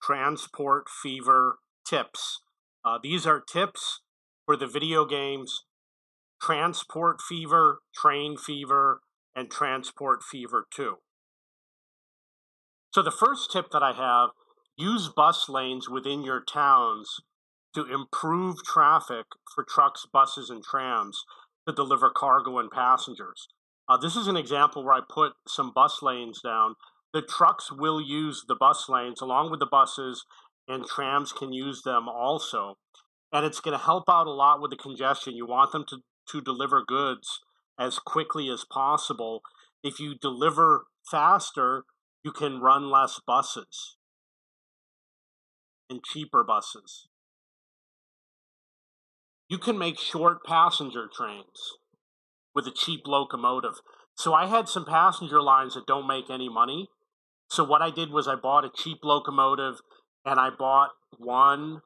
Transport Fever tips. These are tips for the video games Transport Fever, Train Fever, and Transport Fever 2. So the first tip that I have, use bus lanes within your towns to improve traffic for trucks, buses, and trams to deliver cargo and passengers. This is an example where I put some bus lanes down. The trucks will use the bus lanes along with the buses, and trams can use them also. And it's going to help out a lot with the congestion. You want them to deliver goods as quickly as possible. If you deliver faster, you can run less buses and cheaper buses. You can make short passenger trains with a cheap locomotive. So I had some passenger lines that don't make any money. So what I did was I bought a cheap locomotive and I bought one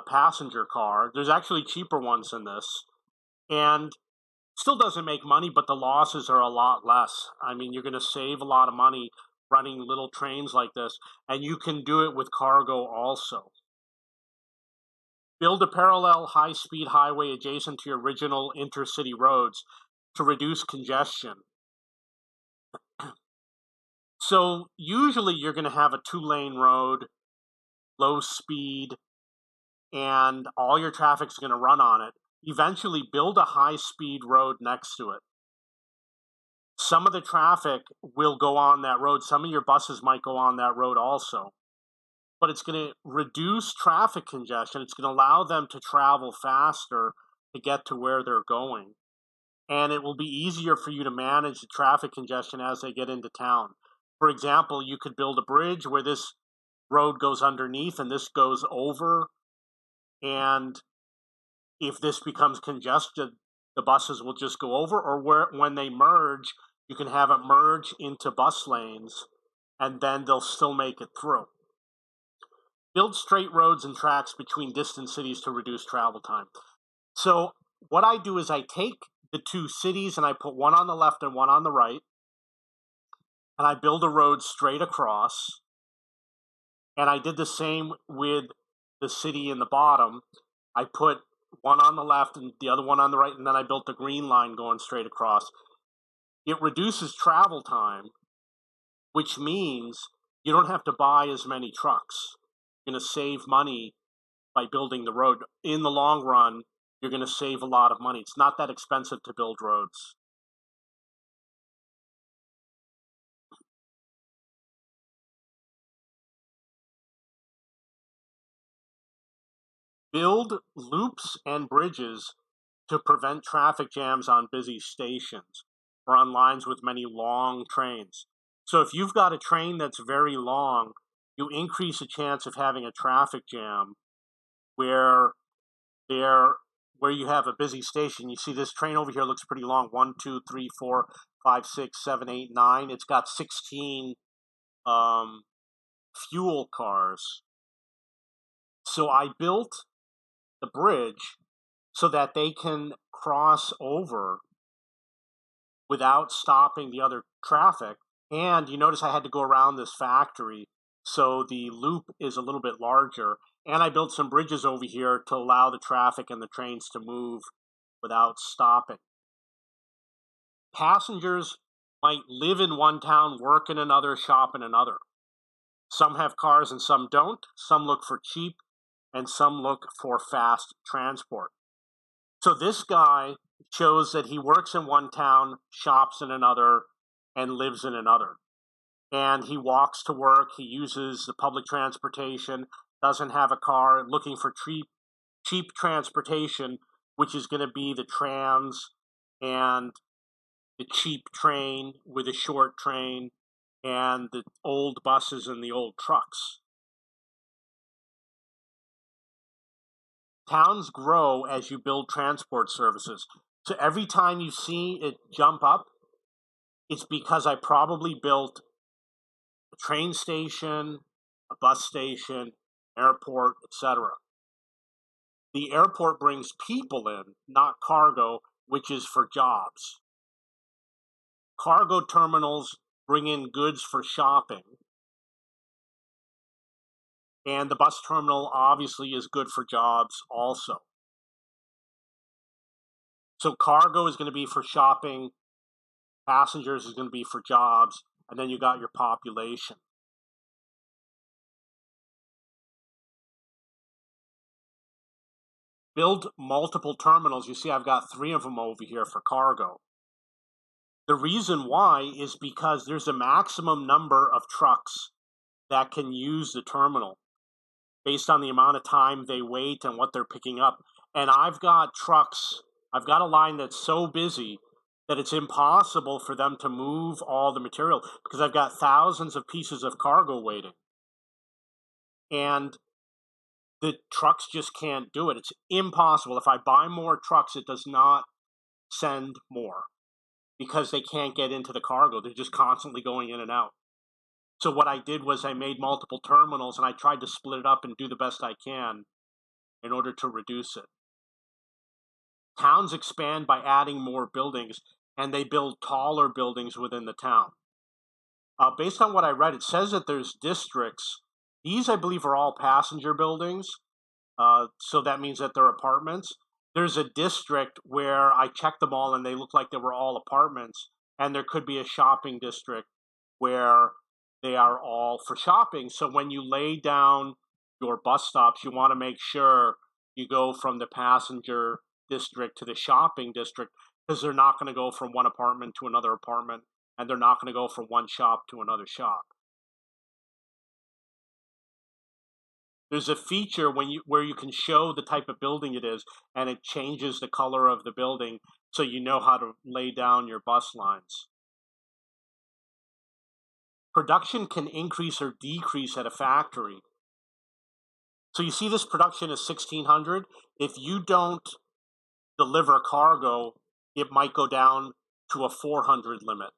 passenger car. There's actually cheaper ones than this. And still doesn't make money, but the losses are a lot less. I mean, you're going to save a lot of money running little trains like this, and you can do it with cargo also. Build a parallel high-speed highway adjacent to your original intercity roads to reduce congestion. So usually you're going to have a 2-lane road, low speed, and all your traffic's going to run on it. Eventually build a high-speed road next to it. Some of the traffic will go on that road. Some of your buses might go on that road also. But it's going to reduce traffic congestion. It's going to allow them to travel faster to get to where they're going. And it will be easier for you to manage the traffic congestion as they get into town. For example, you could build a bridge where this road goes underneath and this goes over. And if this becomes congested, the buses will just go over. Or when they merge, you can have it merge into bus lanes, and then they'll still make it through. Build straight roads and tracks between distant cities to reduce travel time. So what I do is I take the two cities and I put one on the left and one on the right, and I build a road straight across. And I did the same with the city in the bottom. I put one on the left and the other one on the right, and then I built the green line going straight across. It reduces travel time, which means you don't have to buy as many trucks. You're going to save money by building the road. In the long run, you're going to save a lot of money. It's not that expensive to build roads. Build loops and bridges to prevent traffic jams on busy stations or on lines with many long trains. So if you've got a train that's very long, you increase the chance of having a traffic jam where you have a busy station. You see this train over here looks pretty long. 1, 2, 3, 4, 5, 6, 7, 8, 9. It's got 16 fuel cars. So I built the bridge so that they can cross over without stopping the other traffic. And you notice I had to go around this factory, so the loop is a little bit larger. And I built some bridges over here to allow the traffic and the trains to move without stopping. Passengers might live in one town, work in another, shop in another. Some have cars and some don't. Some look for cheap and some look for fast transport. So this guy shows that he works in one town, shops in another, and lives in another. And he walks to work, he uses the public transportation, doesn't have a car, looking for cheap transportation, which is going to be the trams and the cheap train with a short train and the old buses and the old trucks. Towns grow as you build transport services. So every time you see it jump up, it's because I probably built a train station, a bus station, airport, etc. The airport brings people in, not cargo, which is for jobs. Cargo terminals bring in goods for shopping. And the bus terminal obviously is good for jobs also. So cargo is going to be for shopping, passengers is going to be for jobs, and then you got your population. Build multiple terminals. You see, I've got 3 of them over here for cargo. The reason why is because there's a maximum number of trucks that can use the terminal based on the amount of time they wait and what they're picking up. And I've got trucks, I've got a line that's so busy that it's impossible for them to move all the material because I've got thousands of pieces of cargo waiting. And the trucks just can't do it. It's impossible. If I buy more trucks, it does not send more because they can't get into the cargo. They're just constantly going in and out. So what I did was I made multiple terminals and I tried to split it up and do the best I can in order to reduce it. Towns expand by adding more buildings, and they build taller buildings within the town. Based on what I read, it says that there's districts. These, I believe, are all passenger buildings, so that means that they're apartments. There's a district where I checked them all, and they look like they were all apartments, and there could be a shopping district where they are all for shopping. So when you lay down your bus stops, you want to make sure you go from the passenger district to the shopping district because they're not going to go from one apartment to another apartment, and they're not going to go from one shop to another shop. There's a feature where you can show the type of building it is, and it changes the color of the building so you know how to lay down your bus lines. Production can increase or decrease at a factory. So you see this production is 1,600. If you don't deliver cargo, it might go down to a 400 limit.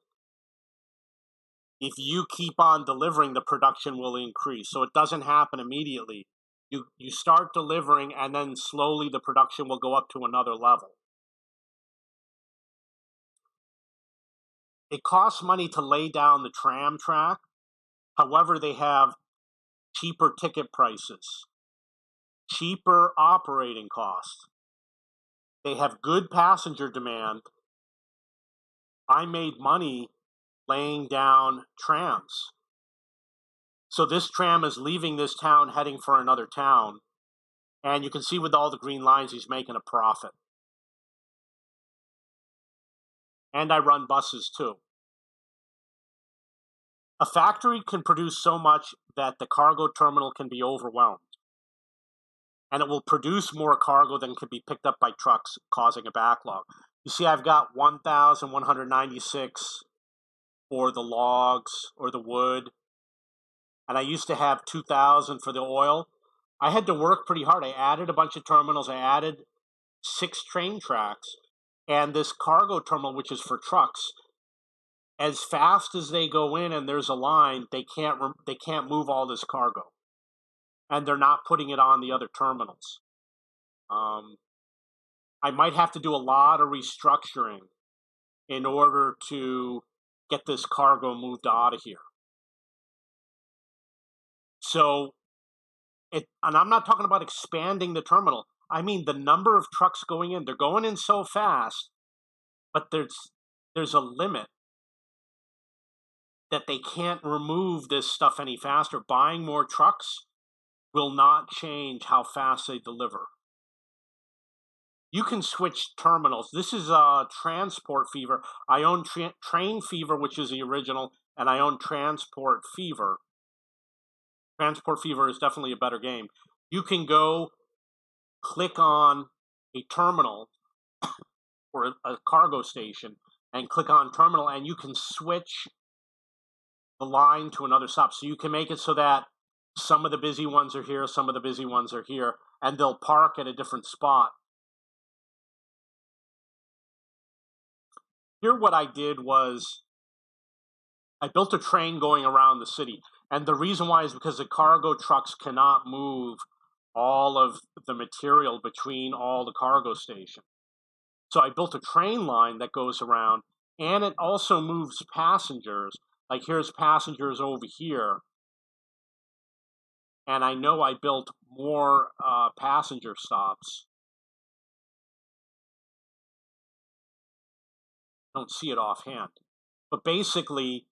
If you keep on delivering, the production will increase. So it doesn't happen immediately. You start delivering, and then slowly the production will go up to another level. It costs money to lay down the tram track. However, they have cheaper ticket prices, cheaper operating costs. They have good passenger demand. I made money laying down trams. So this tram is leaving this town, heading for another town. And you can see with all the green lines, he's making a profit. And I run buses too. A factory can produce so much that the cargo terminal can be overwhelmed. And it will produce more cargo than can be picked up by trucks, causing a backlog. You see, I've got 1,196 for the logs or the wood. And I used to have 2,000 for the oil. I had to work pretty hard. I added a bunch of terminals. I added 6 train tracks. And this cargo terminal, which is for trucks, as fast as they go in and there's a line, they can't move all this cargo. And they're not putting it on the other terminals. I might have to do a lot of restructuring in order to get this cargo moved out of here. So, and I'm not talking about expanding the terminal. I mean the number of trucks going in. They're going in so fast, but there's a limit that they can't remove this stuff any faster. Buying more trucks will not change how fast they deliver. You can switch terminals. This is Transport Fever. I own Train Fever, which is the original, and I own Transport Fever. Transport Fever is definitely a better game. You can go click on a terminal or a cargo station and click on terminal, and you can switch the line to another stop. So you can make it so that some of the busy ones are here, some of the busy ones are here, and they'll park at a different spot. Here what I did was I built a train going around the city. And the reason why is because the cargo trucks cannot move all of the material between all the cargo stations. So I built a train line that goes around, and it also moves passengers. Like here's passengers over here. and I know I built more passenger stops. Don't see it offhand, but basically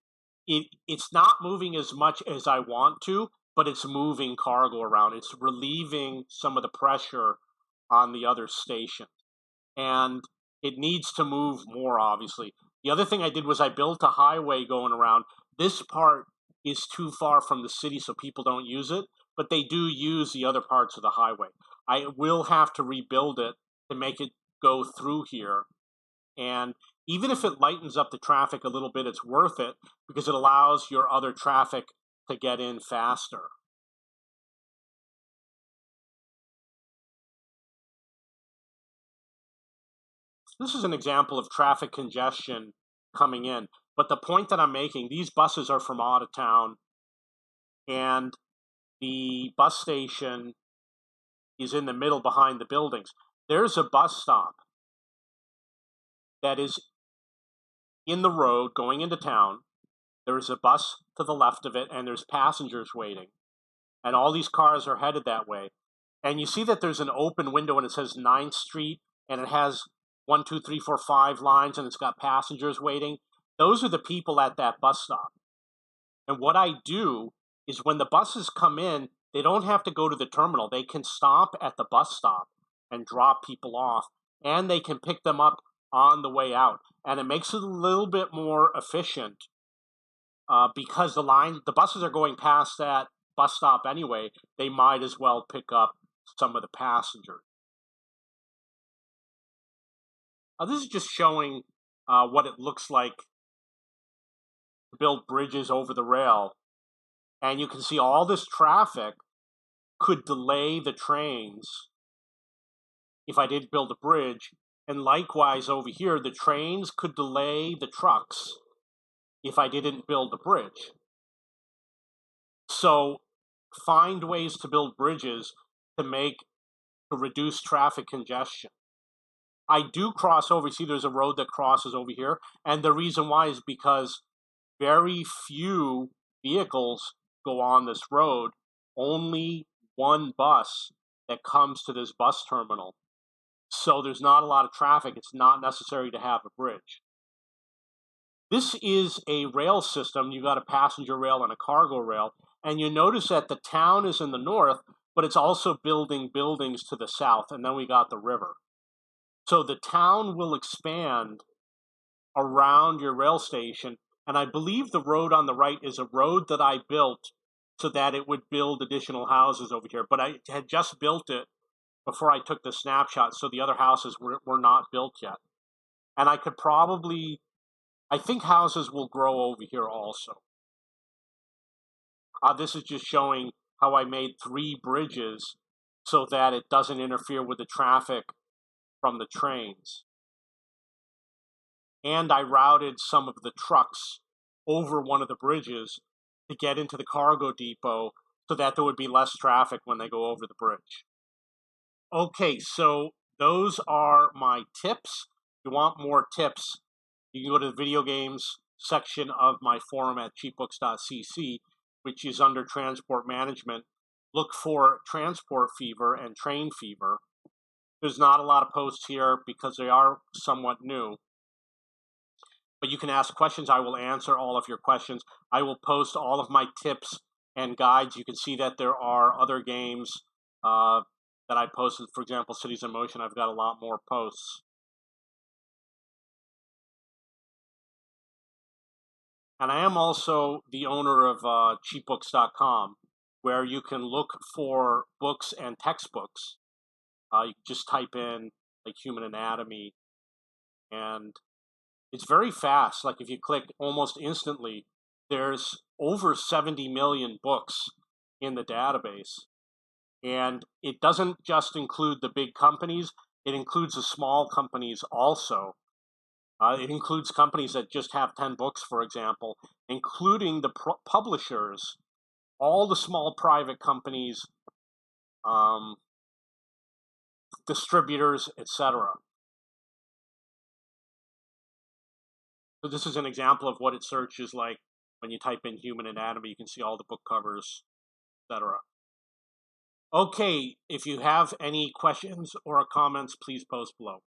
it's not moving as much as I want to, but it's moving cargo around. It's relieving some of the pressure on the other station, and it needs to move more, obviously. The other thing I did was I built a highway going around. This part is too far from the city, so people don't use it, but they do use the other parts of the highway. I will have to rebuild it to make it go through here, and even if it lightens up the traffic a little bit, it's worth it because it allows your other traffic to get in faster. This is an example of traffic congestion coming in. But the point that I'm making, these buses are from out of town, and the bus station is in the middle behind the buildings. There's a bus stop that is in the road going into town. There is a bus to the left of it, and there's passengers waiting. And all these cars are headed that way. And you see that there's an open window and it says 9th Street, and it has 1, 2, 3, 4, 5 lines, and it's got passengers waiting. Those are the people at that bus stop. And what I do is when the buses come in, they don't have to go to the terminal. They can stop at the bus stop and drop people off, and they can pick them up on the way out. And it makes it a little bit more efficient because the buses are going past that bus stop anyway. They might as well pick up some of the passengers. This is just showing what it looks like to build bridges over the rail. And you can see all this traffic could delay the trains if I did build a bridge. And likewise over here, the trains could delay the trucks if I didn't build a bridge. So find ways to build bridges to reduce traffic congestion. I do cross over. See, there's a road that crosses over here. And the reason why is because very few vehicles go on this road. Only one bus that comes to this bus terminal. So there's not a lot of traffic. It's not necessary to have a bridge. This is a rail system. You got a passenger rail and a cargo rail. And you notice that the town is in the north, but it's also building buildings to the south. And then we got the river. So the town will expand around your rail station. And I believe the road on the right is a road that I built so that it would build additional houses over here. But I had just built it before I took the snapshot, so the other houses were not built yet. And I think houses will grow over here also. This is just showing how I made 3 bridges so that it doesn't interfere with the traffic from the trains. And I routed some of the trucks over one of the bridges to get into the cargo depot so that there would be less traffic when they go over the bridge. Okay, so those are my tips. If you want more tips, you can go to the video games section of my forum at cheapbooks.cc, which is under transport management. Look for Transport Fever and Train Fever. There's not a lot of posts here because they are somewhat new. But you can ask questions. I will answer all of your questions. I will post all of my tips and guides. You can see that there are other games that I posted. For example, Cities in Motion, I've got a lot more posts. And I am also the owner of cheapbooks.com, where you can look for books and textbooks. You just type in like human anatomy, and it's very fast. Like if you click almost instantly, there's over 70 million books in the database. And it doesn't just include the big companies, it includes the small companies also. It includes companies that just have 10 books, for example, including the publishers, all the small private companies, distributors, etc. So this is an example of what it searches like when you type in human anatomy. You can see all the book covers, etc. Okay, if you have any questions or comments, please post below.